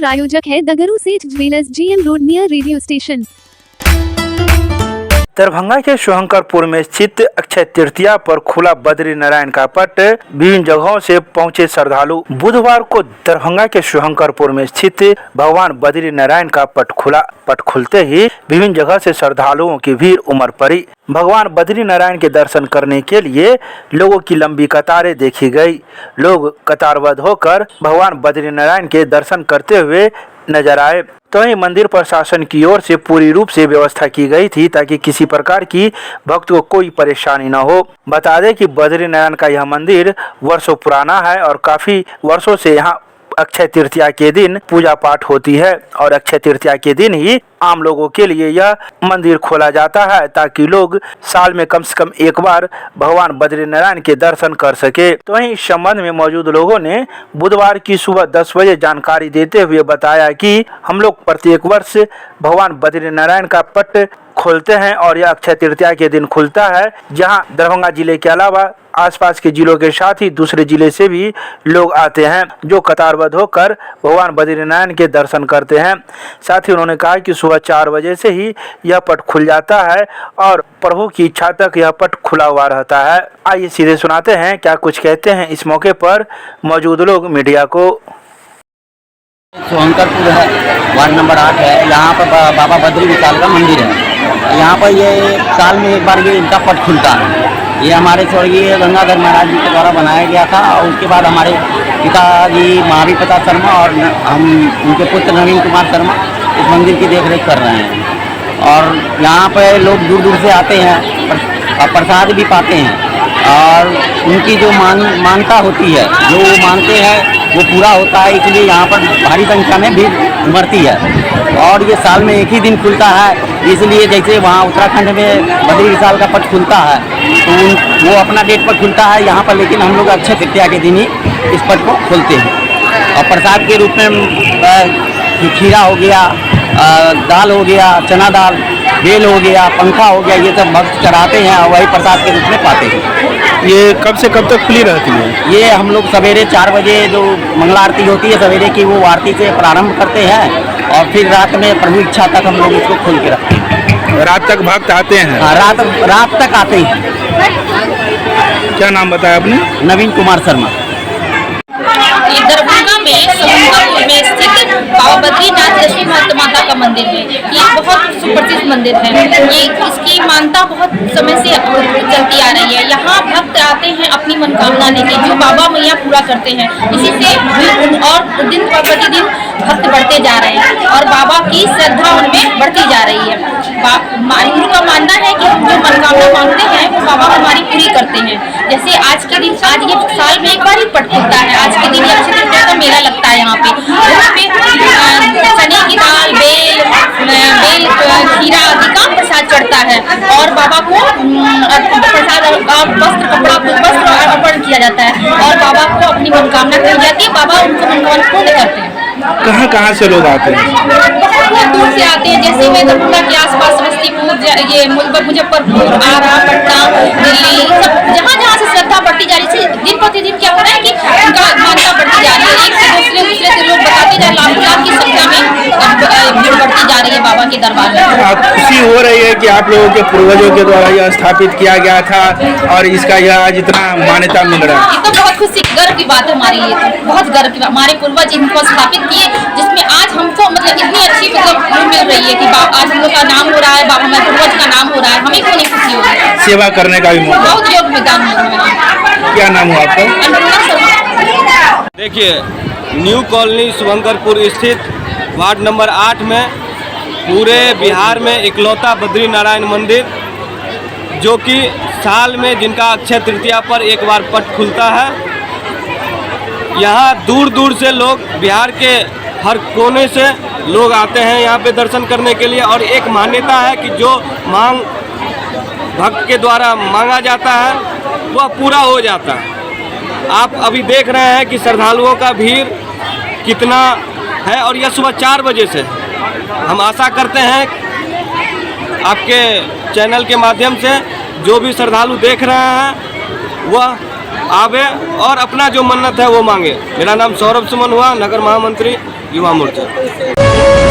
प्रायोजक है दगरू सेठ jewellers, GM road near radio station. Darbhanga के शुभंकरपुर में स्थित अक्षय तृतीया पर खुला बद्री नारायण का पट। विभिन्न जगहों से पहुंचे श्रद्धालु। बुधवार को दरभंगा के शुभंकरपुर में स्थित भगवान बद्री नारायण का पट खुला। पट खुलते ही विभिन्न जगह से श्रद्धालुओं की भीड़ उमड़ पड़ी। भगवान बद्री नारायण के दर्शन करने के लिए लोगों की लंबी कतारें देखी गई। लोग कतारबद्ध होकर भगवान बद्री नारायण के दर्शन करते हुए नजर आए। तो ही मंदिर प्रशासन की ओर से पूरी रूप से व्यवस्था की गई थी ताकि किसी प्रकार की भक्त को कोई परेशानी न हो। बता दें कि बद्री नारायण का यह मंदिर वर्षों पुराना है और काफी वर्षों से यहाँ अक्षय तृतीया के दिन पूजा पाठ होती है और अक्षय तृतीया के दिन ही आम लोगों के लिए यह मंदिर खोला जाता है ताकि लोग साल में कम से कम एक बार भगवान बद्री नारायण के दर्शन कर सके। तो वहीं इस संबंध में मौजूद लोगों ने बुधवार की सुबह 10 बजे जानकारी देते हुए बताया कि हम लोग प्रत्येक वर्ष भगवान बद्री नारायण का पट खोलते हैं और यह अक्षय तृतीया के दिन खुलता है, जहां दरभंगा जिले के अलावा आसपास के जिलों के साथ ही दूसरे जिले से भी लोग आते हैं जो कतारबद्ध होकर भगवान बद्री नारायण के दर्शन करते हैं। साथ ही उन्होंने कहा कि सुबह 4 बजे से ही यह पट खुल जाता है और प्रभु की इच्छा तक यह पट खुला हुआ रहता है। आइए सीधे सुनाते हैं क्या कुछ कहते हैं इस मौके पर मौजूद लोग मीडिया को। शुभंकरपुर है, वार्ड नंबर 8 है। यहाँ पर बाबा बद्री विशाल का मंदिर है। यहाँ पर ये साल में एक बार ये इनका पट खुलता है। ये हमारे स्वर्गीय गंगाधर महाराज जी के द्वारा बनाया गया था और उसके बाद हमारे पिताजी महावीर प्रताप शर्मा और हम उनके पुत्र नवीन कुमार शर्मा इस मंदिर की देखरेख कर रहे हैं। और यहाँ पर लोग दूर दूर से आते हैं और प्रसाद भी पाते हैं और उनकी जो मानता होती है, जो वो मानते हैं वो पूरा होता है। इसलिए यहाँ पर भारी संख्या में भीड़ उमड़ती है और ये साल में एक ही दिन खुलता है। इसलिए जैसे वहाँ उत्तराखंड में बद्री विशाल का पट खुलता है तो वो अपना डेट पर खुलता है यहाँ पर, लेकिन हम लोग अक्षय तृतीया के दिन ही इस पट को खोलते हैं। और प्रसाद के रूप में खीरा हो गया, दाल हो गया, चना दाल, बेल हो गया, पंखा हो गया, ये सब भक्त चढ़ाते हैं और वही प्रसाद के रूप में पाते हैं। ये कब से कब तक खुली रहती है? ये हम लोग सवेरे 4 बजे जो मंगला आरती होती है सवेरे की, वो आरती से प्रारंभ करते हैं और फिर रात में प्रभु इच्छा तक हम लोग इसको खोल के रखते हैं। रात तक भक्त आते हैं? हाँ, रात तक आते हैं। क्या नाम बताया आपने? नवीन कुमार शर्मा। दरभंगा में शुभंकरपुर में स्थित बाबा बद्रीनाथ लक्ष्मी माता का मंदिर है। ये बहुत सुप्रसिद्ध मंदिर है। ये इसकी मान्यता बहुत समय से चलती आ रही है। यहाँ भक्त आते हैं अपनी मनोकामना लेके, जो बाबा मैया पूरा करते हैं। इसी से और दिन प्रतिदिन भक्त बढ़ते जा रहे हैं और बाबा की श्रद्धा उनमें बढ़ती जा रही है। हिंदू का मानना है कि हम जो मनोकामना मांगते हैं वो बाबा हमारी पूरी करते हैं। जैसे आज के दिन, आज ये साल में एक बार ही पट खुलता है। आज के दिन अक्षय तृतीया का मेला लगता है यहाँ पे चने की दाल, बेल, खीरा आदि का प्रसाद चढ़ता है और बाबा को प्रसाद वस्त्र अर्पण किया जाता है और बाबा को अपनी मनोकामना कही जाती है। बाबा उनको मनोकामना पूर्ण करते हैं। कहाँ से लोग आते हैं? बहुत दूर से आते हैं। जैसे वे दरभंगा के आसपास समस्तीपुर, ये मुजफ्फरपुर, आरा, पटना, दिल्ली, सब जहाँ से श्रद्धा बढ़ती जा रही है। दिन प्रतिदिन क्या हो रहा है कि उनका मान्यता बढ़ती जा रही है। एक से दूसरे से लोग बताते जा रहे, लाख की संख्या में भीड़ बढ़ती जा रही है बाबा के दरबार में। खुशी हो रही है कि आप लोगों के पूर्वजों के द्वारा यह स्थापित किया गया था और इसका यह आज इतना मान्यता मिल रहा है। ये तो बहुत खुशी, गर्व की बात है हमारी। ये तो बहुत गर्व की बात, हमारे पूर्वज इनको स्थापित किए जिसमें आज हमको मतलब इतनी अच्छी मतलब मिल रही है कि आज हम लोग का नाम हो रहा है, बाबा हमारे पूर्वज का नाम हो रहा है। हमें क्यों नहीं खुशी हो रही है? सेवा करने का भी मौका। बहुत योगदान है। क्या नाम हुआ आपका? देखिए, न्यू कॉलोनी शुभंकरपुर स्थित वार्ड नंबर 8 में पूरे बिहार में इकलौता बद्री नारायण मंदिर, जो कि साल में जिनका अक्षय तृतीया पर एक बार पट खुलता है। यहाँ दूर दूर से लोग, बिहार के हर कोने से लोग आते हैं यहाँ पे दर्शन करने के लिए। और एक मान्यता है कि जो मांग भक्त के द्वारा मांगा जाता है वह पूरा हो जाता है। आप अभी देख रहे हैं कि श्रद्धालुओं का भीड़ कितना है और यह सुबह 4 बजे से। हम आशा करते हैं आपके चैनल के माध्यम से जो भी श्रद्धालु देख रहे हैं वह आवे और अपना जो मन्नत है वो मांगे। मेरा नाम सौरभ सुमन हुआ, नगर महामंत्री युवा मोर्चा।